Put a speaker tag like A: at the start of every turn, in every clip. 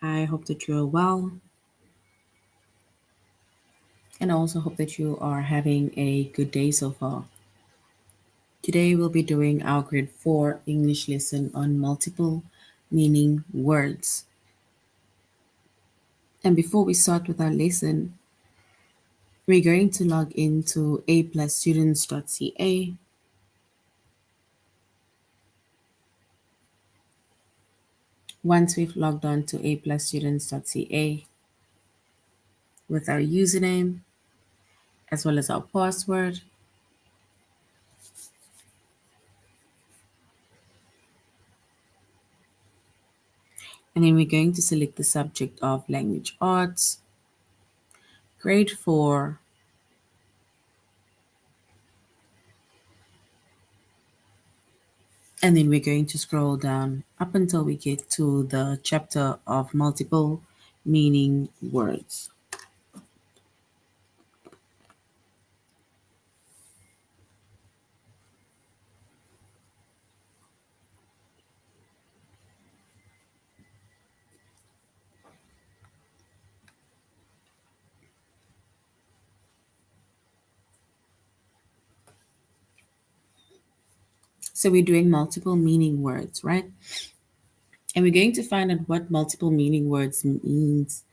A: I hope that you're well, and I also hope that you are having a good day so far. Today, we'll be doing our grade 4 English lesson on multiple meaning words. And before we start with our lesson, we're going to log into aplusstudents.ca. Once we've logged on to aplusstudents.ca with our username as well as our password, and then we're going to select the subject of language arts, grade 4, and then we're going to scroll down up until we get to the chapter of multiple meaning words. So we're doing multiple meaning words, right? And we're going to find out what multiple meaning words means,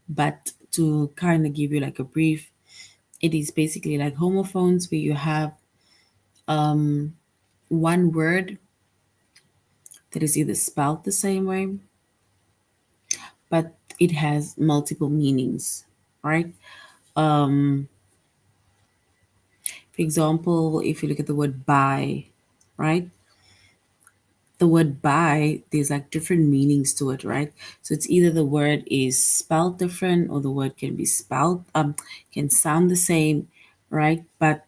A: but to kind of give you like a brief, it is basically like homophones where you have one word that is either spelled the same way, but it has multiple meanings, right? For example, if you look at the word buy, right? The word buy, there's like different meanings to it, right? So it's either the word is spelled different or the word can be spelled, can sound the same, right? But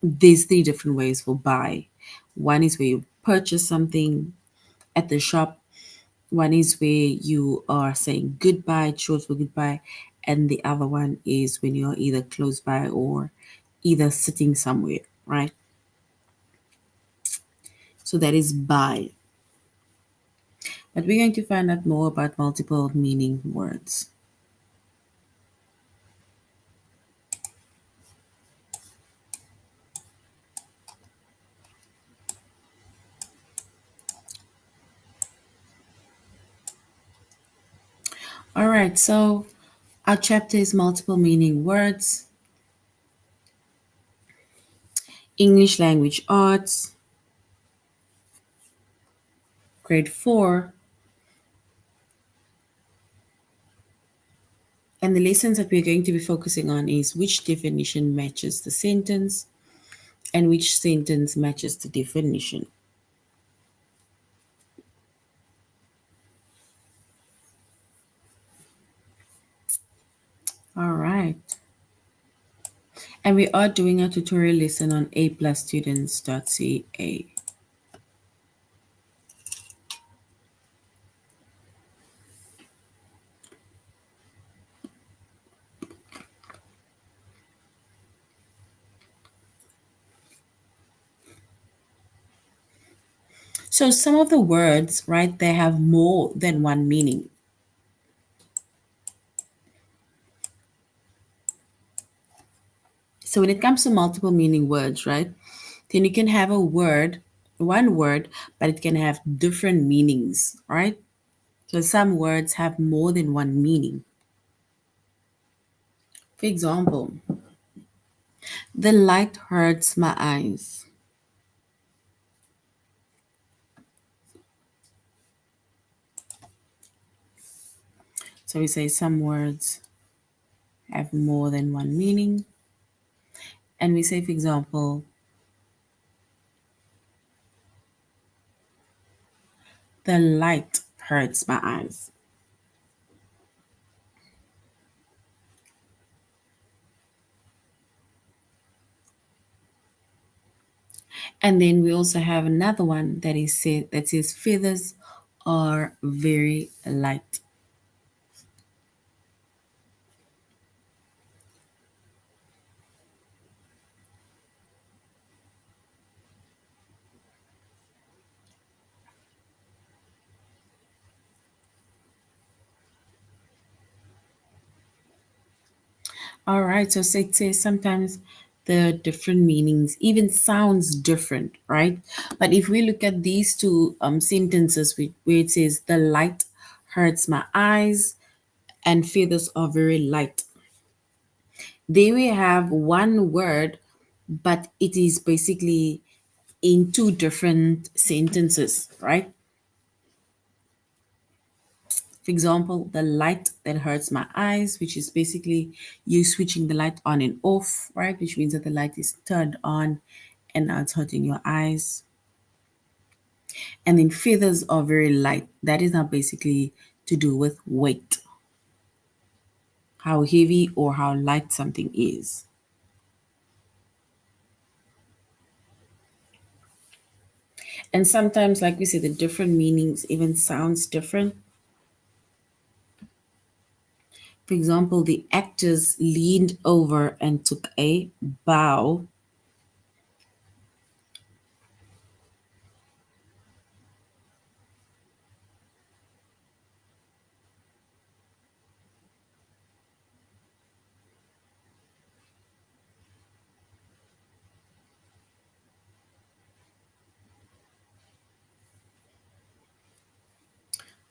A: there's three different ways for buy. One is where you purchase something at the shop. One is where you are saying goodbye, short for goodbye. And the other one is when you're either close by or either sitting somewhere, right? So that is buy. But we're going to find out more about multiple meaning words. All right, so our chapter is multiple meaning words, English language arts, grade 4. And the lessons that we're going to be focusing on is which definition matches the sentence and which sentence matches the definition. All right. And we are doing a tutorial lesson on aplusstudents.ca. So some of the words, right, they have more than one meaning. So when it comes to multiple meaning words, right, then you can have a word, one word, but it can have different meanings, right? So some words have more than one meaning. For example, the light hurts my eyes. So we say some words have more than one meaning. And we say, for example, the light hurts my eyes. And then we also have another one that says feathers are very light. All right, so say sometimes the different meanings even sounds different, right? But if we look at these two sentences where it says the light hurts my eyes and feathers are very light, they will have one word, but it is basically in two different sentences, right? For example, the light that hurts my eyes, which is basically you switching the light on and off, right? Which means that the light is turned on and now it's hurting your eyes. And then feathers are very light. That is now basically to do with weight, how heavy or how light something is. And sometimes, like we said, the different meanings even sounds different. For example, the actors leaned over and took a bow.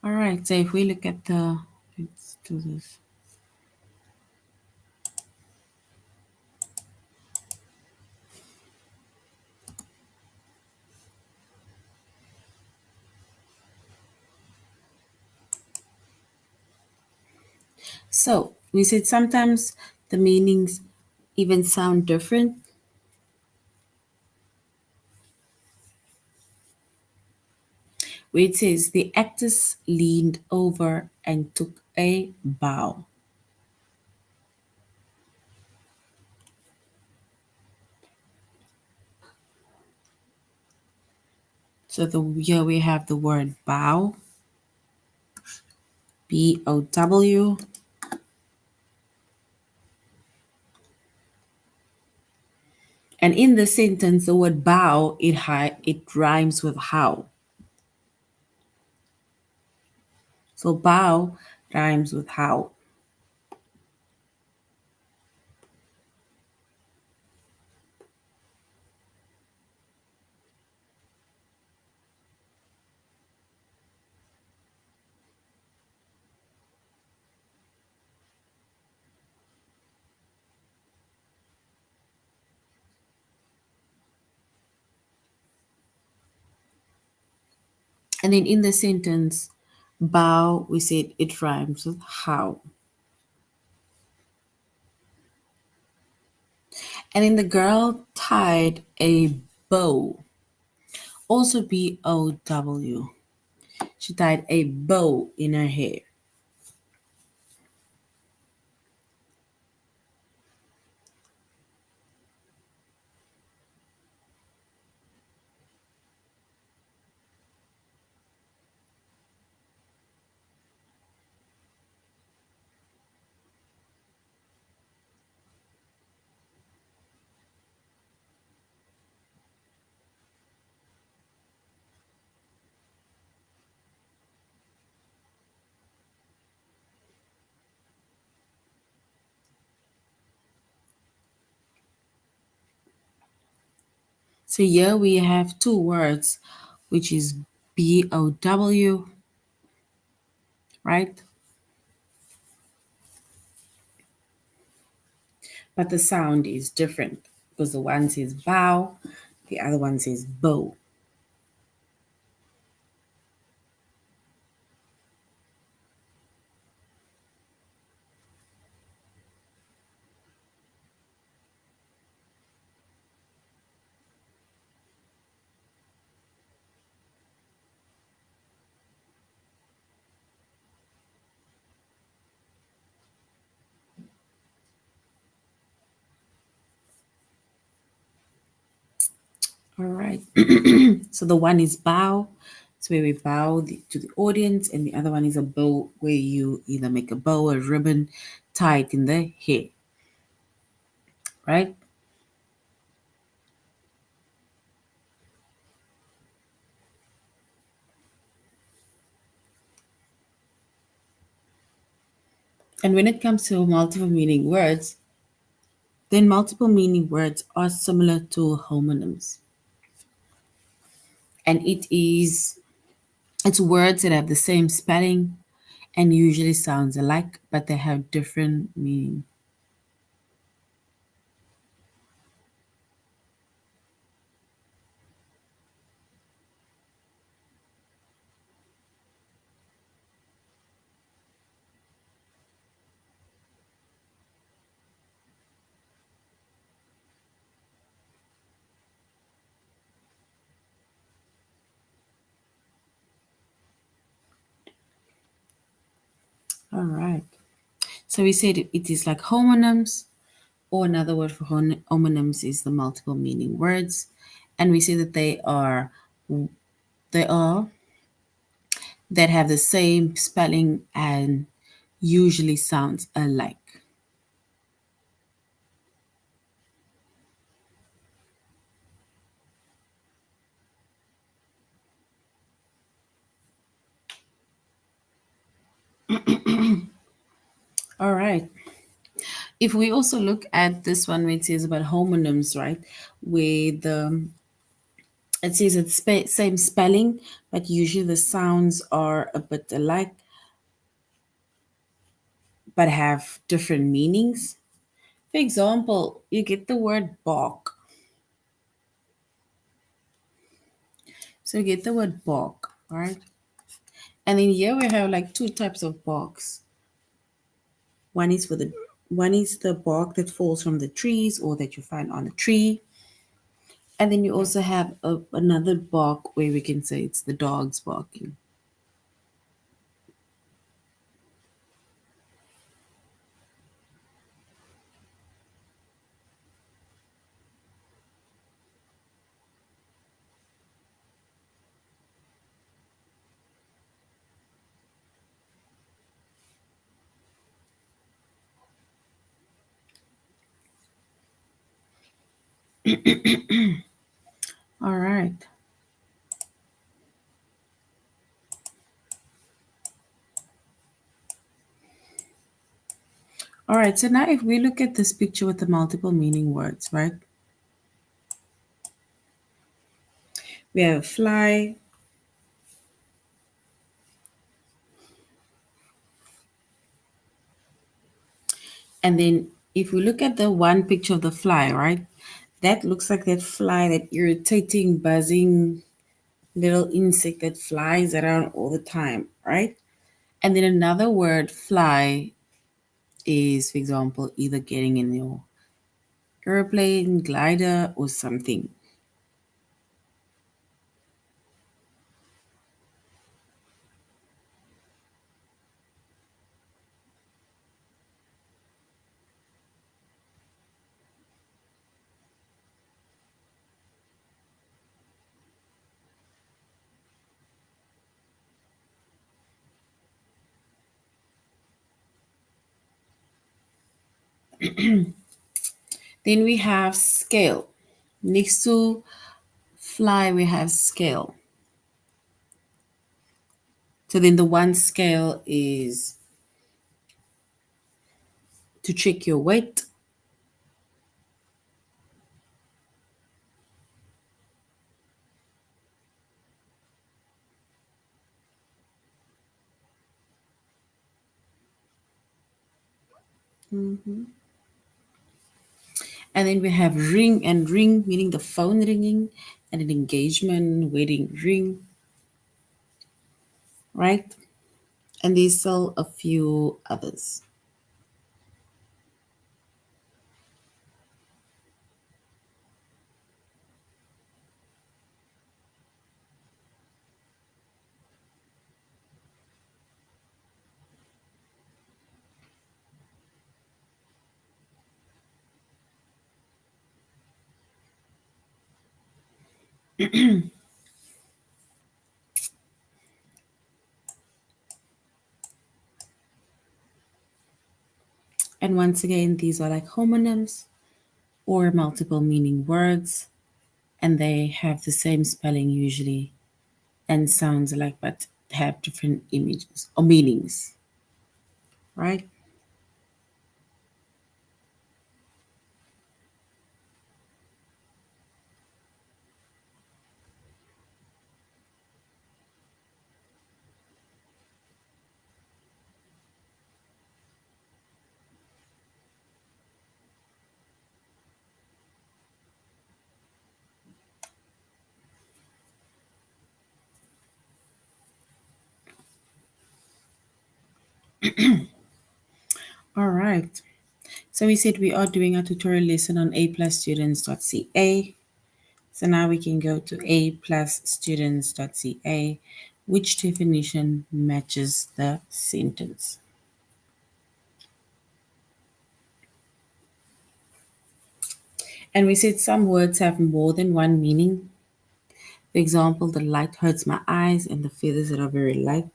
A: All right, so if we look at let's do this. So we said sometimes the meanings even sound different. Where it says the actress leaned over and took a bow. So here we have the word bow, BOW. And in the sentence, the word bow, it rhymes with how. So bow rhymes with how. And then in the sentence, bow, we said it rhymes with how. And then the girl tied a bow, also BOW. She tied a bow in her hair. So here we have two words, which is BOW, right? But the sound is different because the one says bow, the other one says bow. All right. So the one is bow, it's where we bow to the audience, and the other one is a bow, where you either make a bow or ribbon, tie it in the hair, right? And when it comes to multiple meaning words, Then multiple meaning words are similar to homonyms. And it's words that have the same spelling and usually sounds alike, but they have different meaning. All right. So we said it is like homonyms, or another word for homonyms is the multiple meaning words. And we say that they are that have the same spelling and usually sounds alike. All right. If we also look at this one where it says about homonyms, right, where it says it's same spelling, but usually the sounds are a bit alike, but have different meanings. For example, you get the word bark. So you get the word bark, right? And then here we have like two types of barks. One is for the one is the bark that falls from the trees or that you find on a tree. And then you also have another bark where we can say it's the dogs barking. All right. All right. So now if we look at this picture with the multiple meaning words, right? We have fly, and then if we look at the one picture of the fly, right? That looks like that fly, that irritating, buzzing little insect that flies around all the time, right? And then another word, fly, is, for example, either getting in your airplane, glider, or something. Then we have scale. Next to fly, we have scale. So then the one scale is to check your weight. Mhm. And then we have ring, and ring meaning the phone ringing, and an engagement, wedding ring, right? And there's still a few others. And once again, these are like homonyms or multiple meaning words, and they have the same spelling usually and sounds alike, but have different images or meanings, right? All right. So we said we are doing a tutorial lesson on aplusstudents.ca. So now we can go to aplusstudents.ca, which definition matches the sentence. And we said some words have more than one meaning. For example, the light hurts my eyes and the feathers that are very light.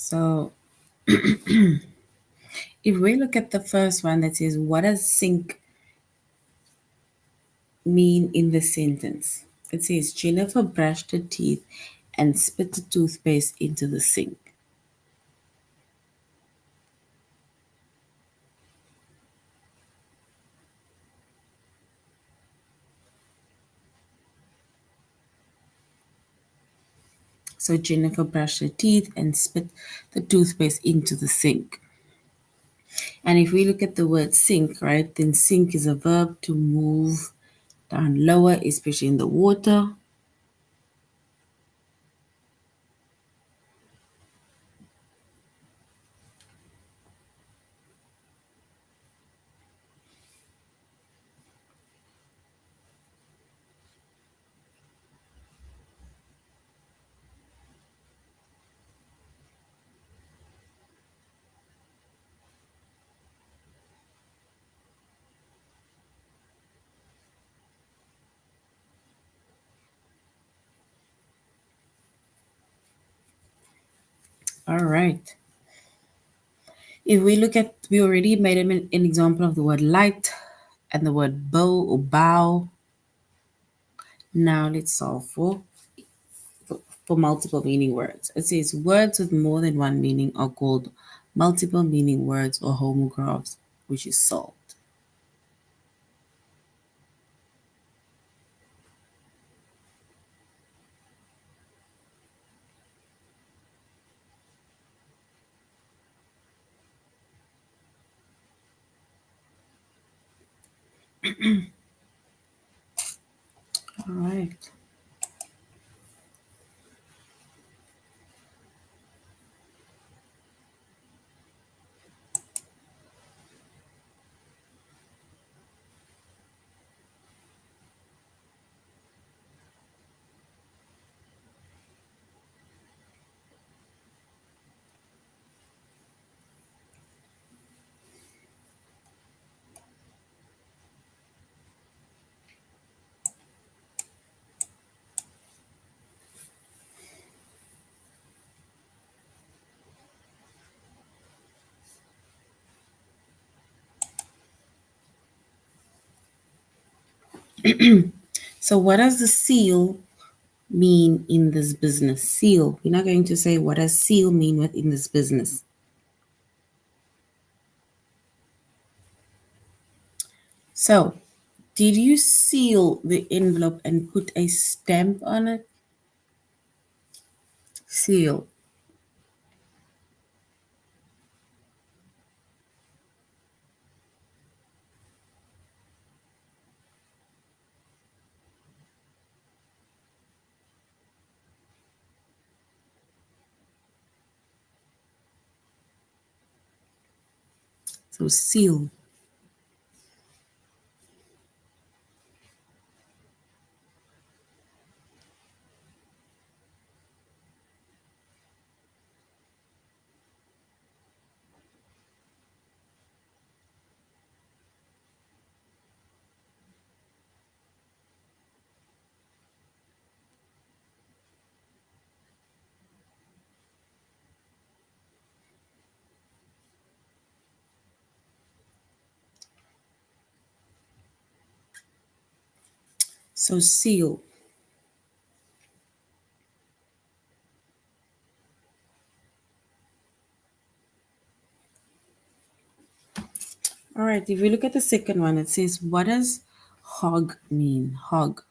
A: So if we look at the first one that says, what does sink mean in the sentence? It says, Jennifer brushed her teeth and spit the toothpaste into the sink. So Jennifer brushed her teeth and spit the toothpaste into the sink. And if we look at the word sink, right, then sink is a verb to move down lower, especially in the water. All right. If we look at, we already made an example of the word light and the word bow or bow. Now let's solve for multiple meaning words. It says words with more than one meaning are called multiple meaning words or homographs, which is solved. All right. So what does the seal mean in this business? Seal. We're not going to say what does seal mean within this business. So, did you seal the envelope and put a stamp on it? Seal. So, seal. So, seal. All right, if we look at the second one, it says, what does hog mean? Hog.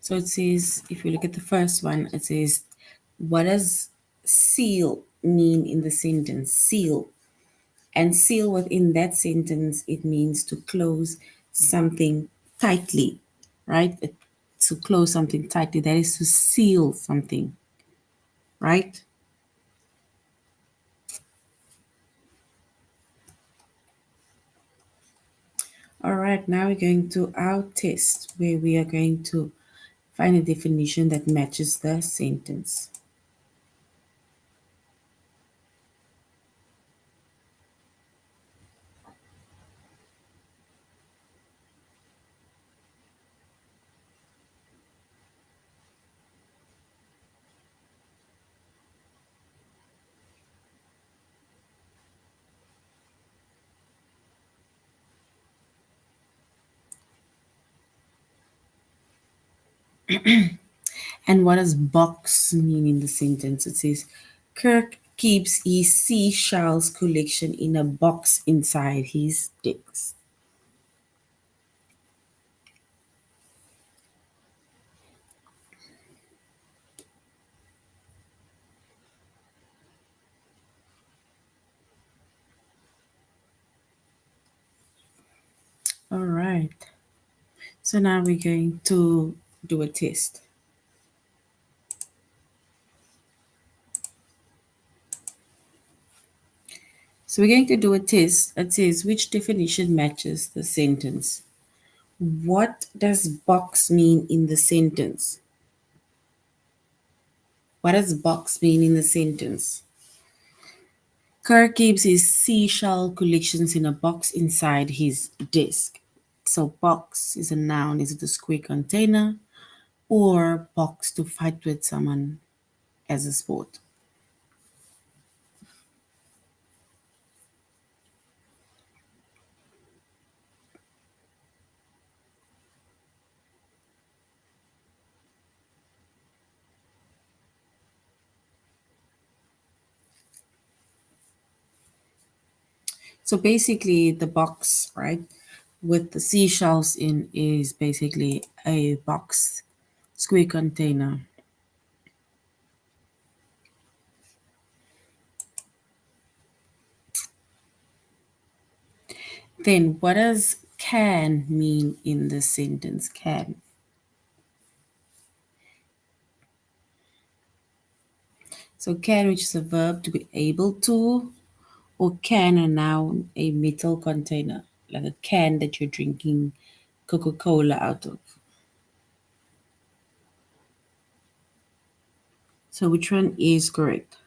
A: So it says, if you look at the first one, it says, what does seal mean in the sentence? Seal. And seal within that sentence, it means to close something tightly, right? To close something tightly, that is to seal something, right? All right, now we're going to our test where we are going to find a definition that matches the sentence. And what does box mean in the sentence? It says, Kirk keeps his seashells collection in a box inside his desk. All right. So now we're going to do a test. So we're going to do a test that says which definition matches the sentence. What does box mean in the sentence? What does box mean in the sentence? Kirk keeps his seashell collections in a box inside his desk. So box is a noun. Is it a square container or box to fight with someone as a sport? So basically, the box, right, with the seashells in is basically a box, square container. Then, what does can mean in the sentence? Can. So, can, which is a verb to be able to, or can, a noun, a metal container, like a can that you're drinking Coca Cola out of. So, which one is correct?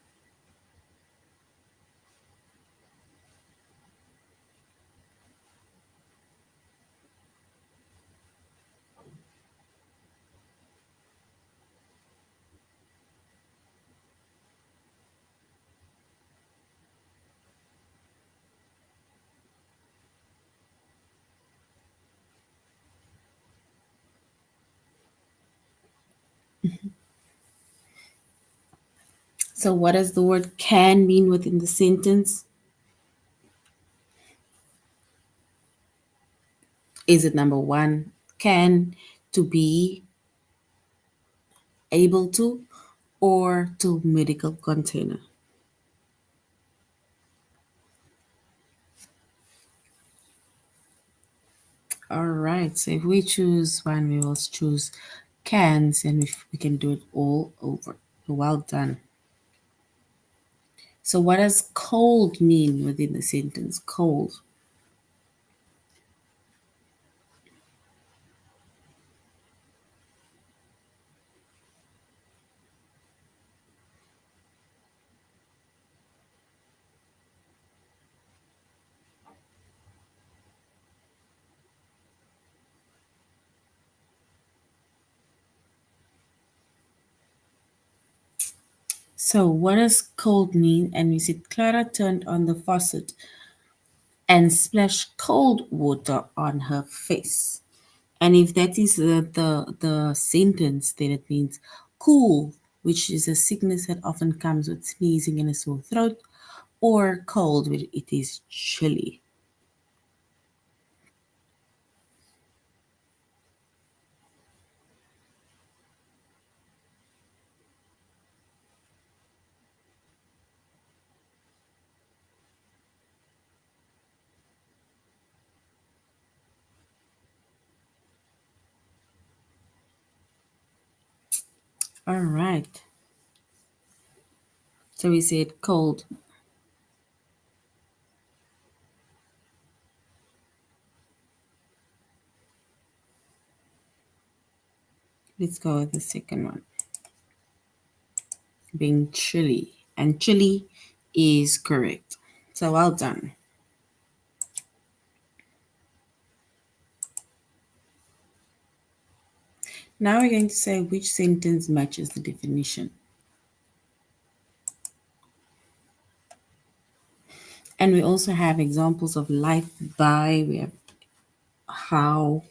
A: So, what does the word can mean within the sentence? Is it number one, can, to be able to, or to medical container? All right, so if we choose one, we will choose cans and if we can do it all over. Well done. So, what does cold mean within the sentence? Cold. So, what does cold mean? And we said Clara turned on the faucet and splashed cold water on her face. And if that is the sentence, then it means cool, which is a sickness that often comes with sneezing and a sore throat, or cold, when it is chilly. All right. So we said cold. Let's go with the second one, being chilly. And chilly is correct. So well done. Now we're going to say which sentence matches the definition. And we also have examples of life by, we have how.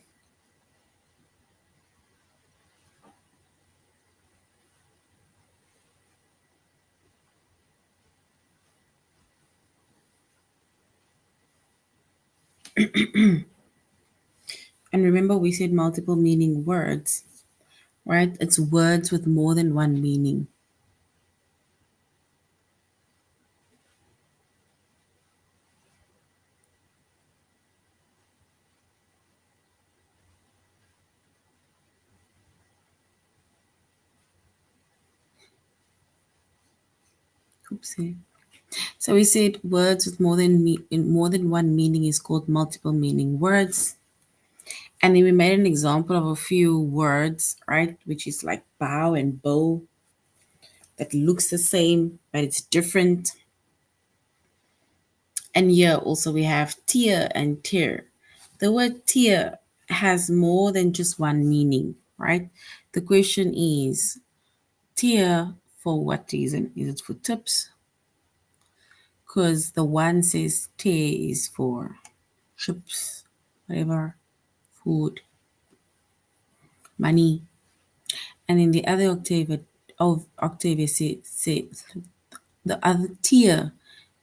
A: And remember, we said multiple meaning words, right? It's words with more than one meaning. Oopsie. So we said words with more than one meaning is called multiple meaning words. And then we made an example of a few words, right? Which is like bow and bow that looks the same, but it's different. And here also we have tear and tear. The word tear has more than just one meaning, right? The question is tear for what reason? Is it for tips? Because the one says tear is for chips, whatever, food, money. And in the other Octavia said the other tear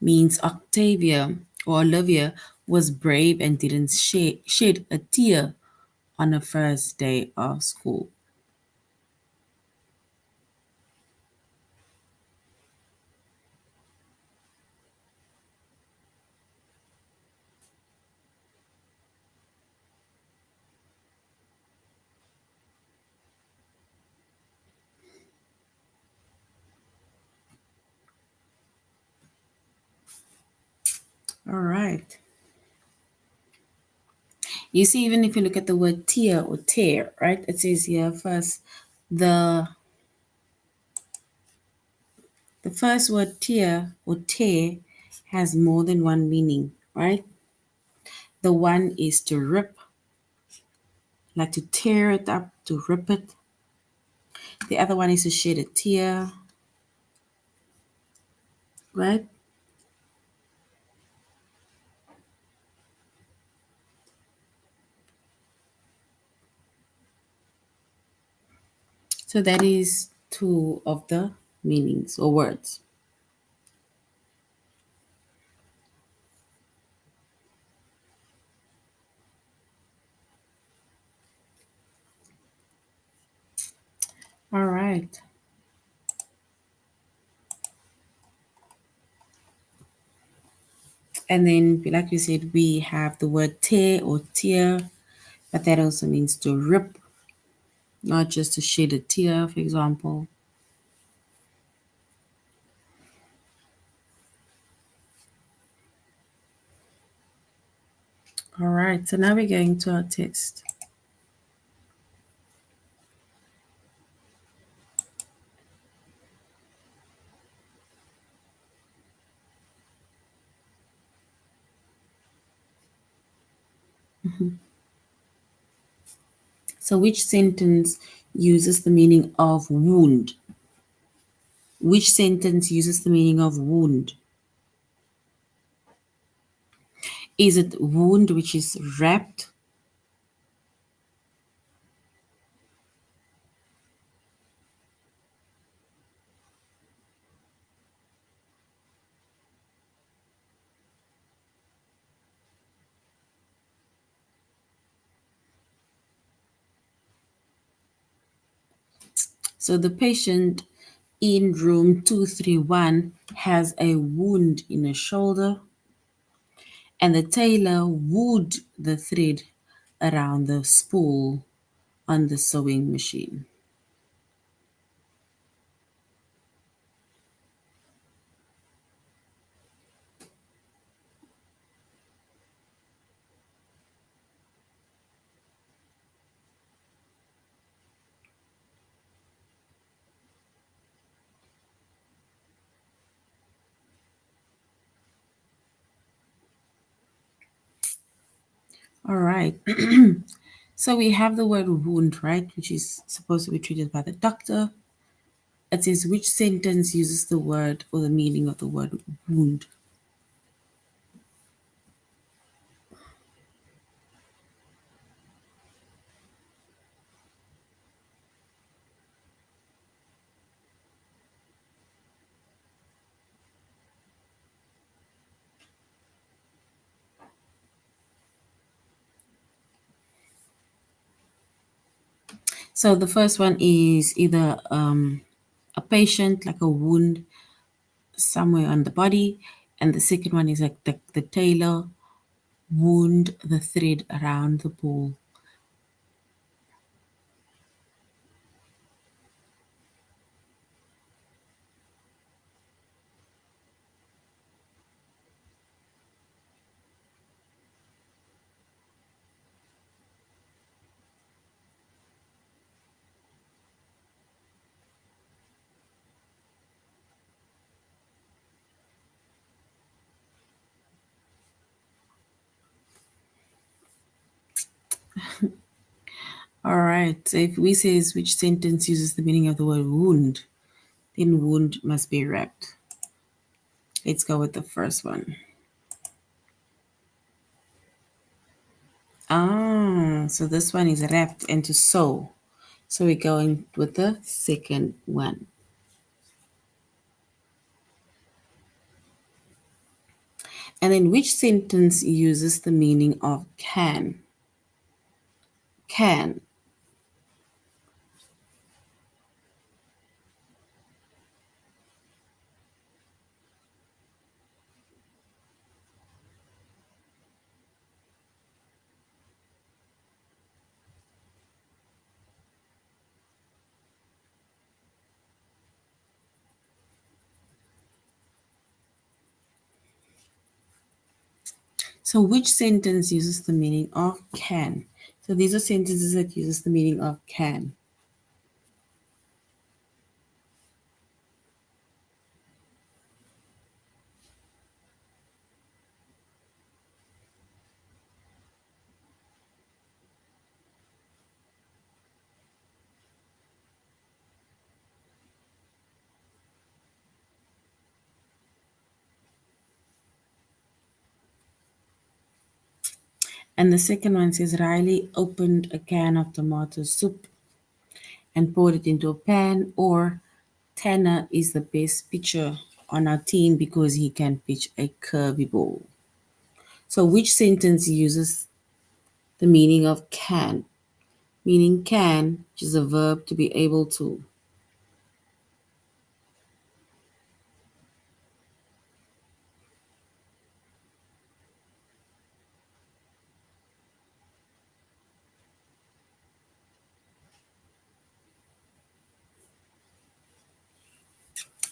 A: means Octavia or Olivia was brave and didn't shed a tear on the first day of school. All right. You see, even if you look at the word tear or tear, right? It says here first the the first word tear or tear has more than one meaning, right? The one is to rip, like to tear it up, to rip it. The other one is to shed a tear, right? So that is two of the meanings or words. All right. And then, like you said, we have the word tear or tear, but that also means to rip, not just to shed a tear, for example. All right, so now we're going to our test. So, which sentence uses the meaning of wound? Which sentence uses the meaning of wound? Is it wound which is wrapped? So, the patient in room 231 has a wound in his shoulder, and the tailor wooed the thread around the spool on the sewing machine. All right. So we have the word wound, right, which is supposed to be treated by the doctor. It says which sentence uses the word or the meaning of the word wound. So the first one is either a patient, like a wound somewhere on the body, and the second one is like the tailor wound the thread around the ball. All right. So if we say which sentence uses the meaning of the word wound, then wound must be wrapped. Let's go with the first one. Ah, so this one is wrapped into sew. So we're going with the second one. And then which sentence uses the meaning of can? Can. So which sentence uses the meaning of can? So these are sentences that uses the meaning of can. And the second one says Riley opened a can of tomato soup and poured it into a pan, or Tanner is the best pitcher on our team because he can pitch a curvy ball. So which sentence uses the meaning of can? Meaning can, which is a verb to be able to.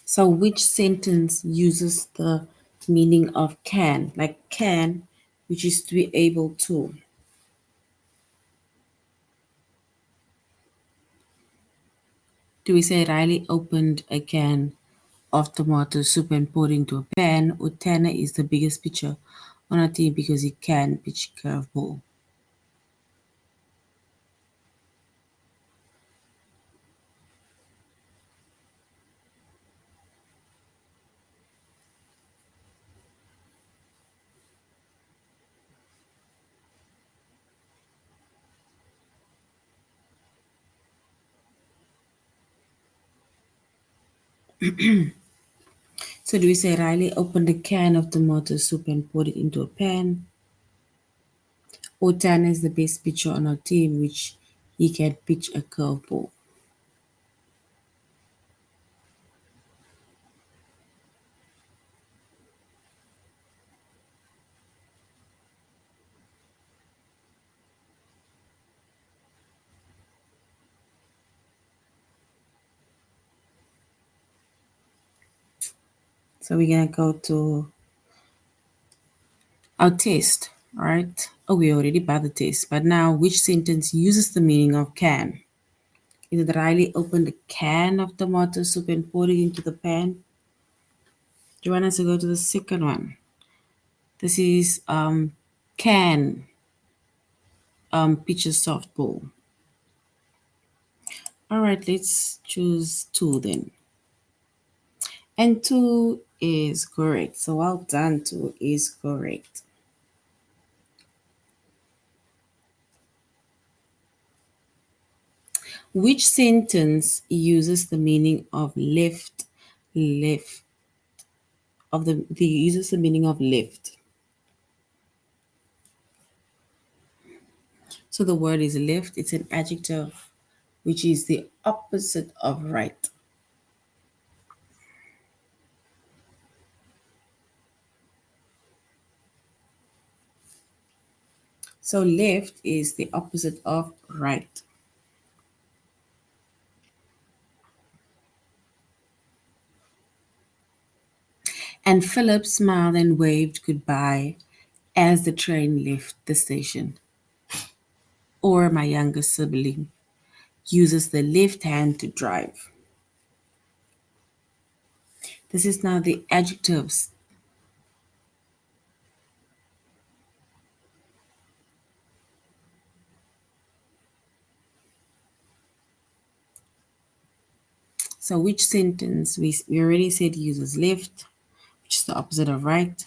A: So which sentence uses the meaning of can? Like can, which is to be able to. Do we say Riley opened a can of tomato soup and poured into a pan, or Tanner is the biggest pitcher on our team because he can pitch curveball? So do we say Riley opened a can of tomato soup and poured it into a pan, or Tanner is the best pitcher on our team, which he can pitch a curveball? So we're gonna go to our test, all right? Oh, we already did the test, but now which sentence uses the meaning of can? Is it Riley opened a can of tomato soup and poured it into the pan? Do you want us to go to the second one? This is can. pitches softball. All right, let's choose two then. And two is correct. So well done, two is correct. Which sentence uses the meaning of left, the uses the meaning of left? So the word is left, it's an adjective which is the opposite of right. So left is the opposite of right. And Philip smiled and waved goodbye as the train left the station. Or my younger sibling uses the left hand to drive. This is now the adjectives. So which sentence? We already said uses left, which is the opposite of right.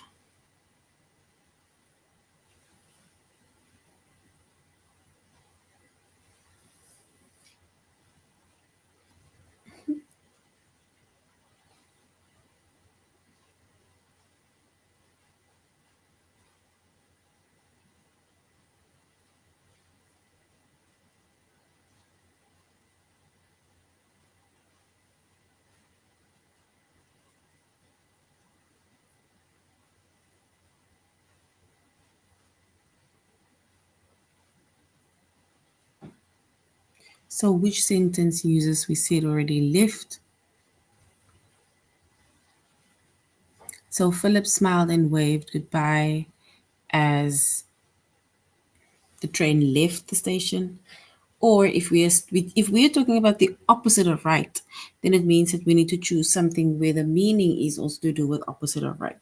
A: So which sentence uses, we said already, left. So Philip smiled and waved goodbye as the train left the station. Or if we are talking about the opposite of right, then it means that we need to choose something where the meaning is also to do with opposite of right,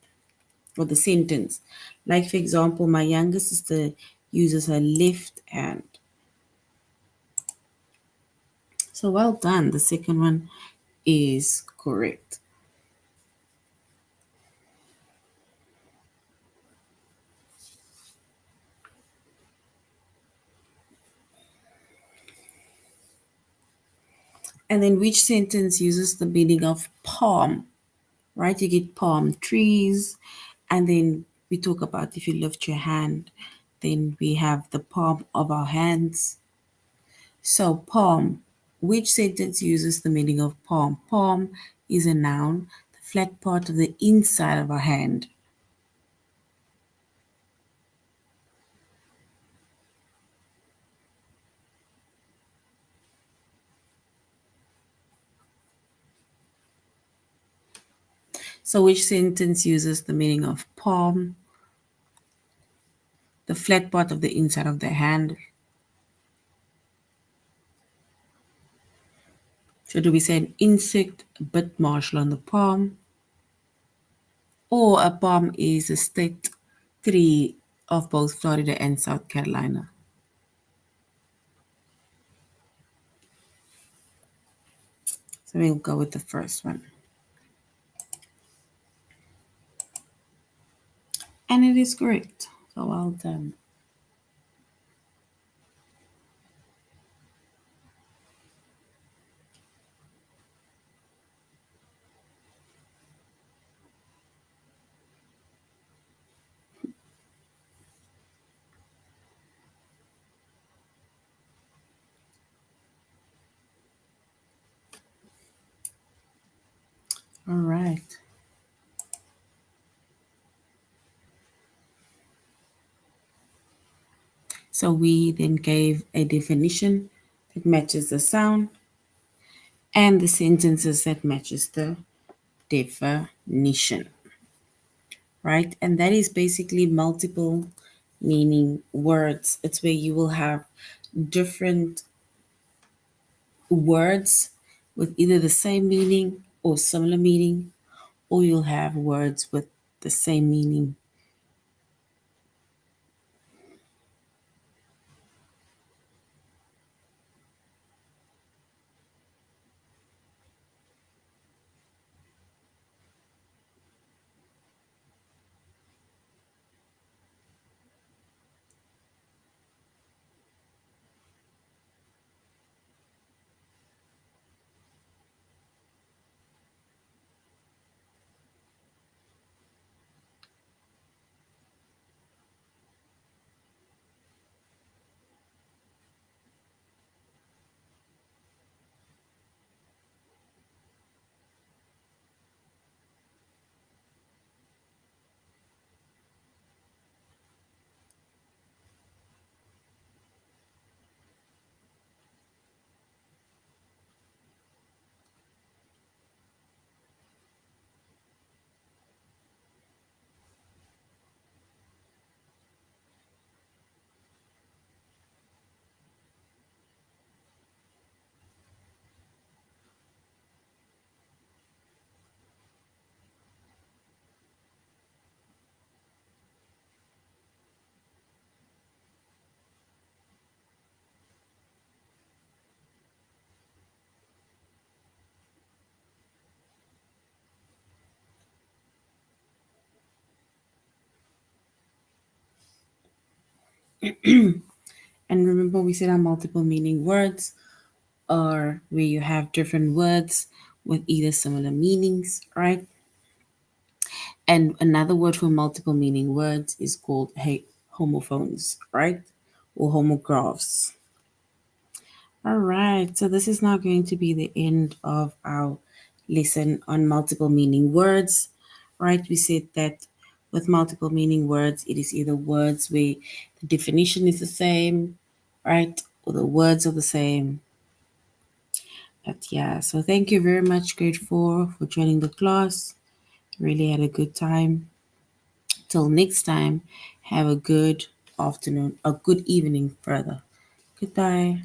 A: or the sentence. Like for example, my younger sister uses her left hand. So well done. The second one is correct. And then which sentence uses the meaning of palm? Right? You get palm trees, and then we talk about if you lift your hand, then we have the palm of our hands. So, palm, which sentence uses the meaning of palm? Palm is a noun, the flat part of the inside of a hand. So, which sentence uses the meaning of palm? The flat part of the inside of the hand. So, do we say an insect bit marshal on the palm? Or a palm is a state tree of both Florida and South Carolina? So, we'll go with the first one. And it is correct. So, well done. All right. So we then gave a definition that matches the sound and the sentences that matches the definition, right? And that is basically multiple meaning words. It's where you will have different words with either the same meaning or similar meaning, or you'll have words with the same meaning. And remember, we said our multiple meaning words are where you have different words with either similar meanings, right? And another word for multiple meaning words is called homophones, right? Or homographs. All right, so this is now going to be the end of our lesson on multiple meaning words, right? We said that with multiple meaning words, it is either words where the definition is the same, right? Or the words are the same. But yeah, so thank you very much, grade 4, for joining the class. Really had a good time. Till next time, have a good afternoon, a good evening, further. Goodbye.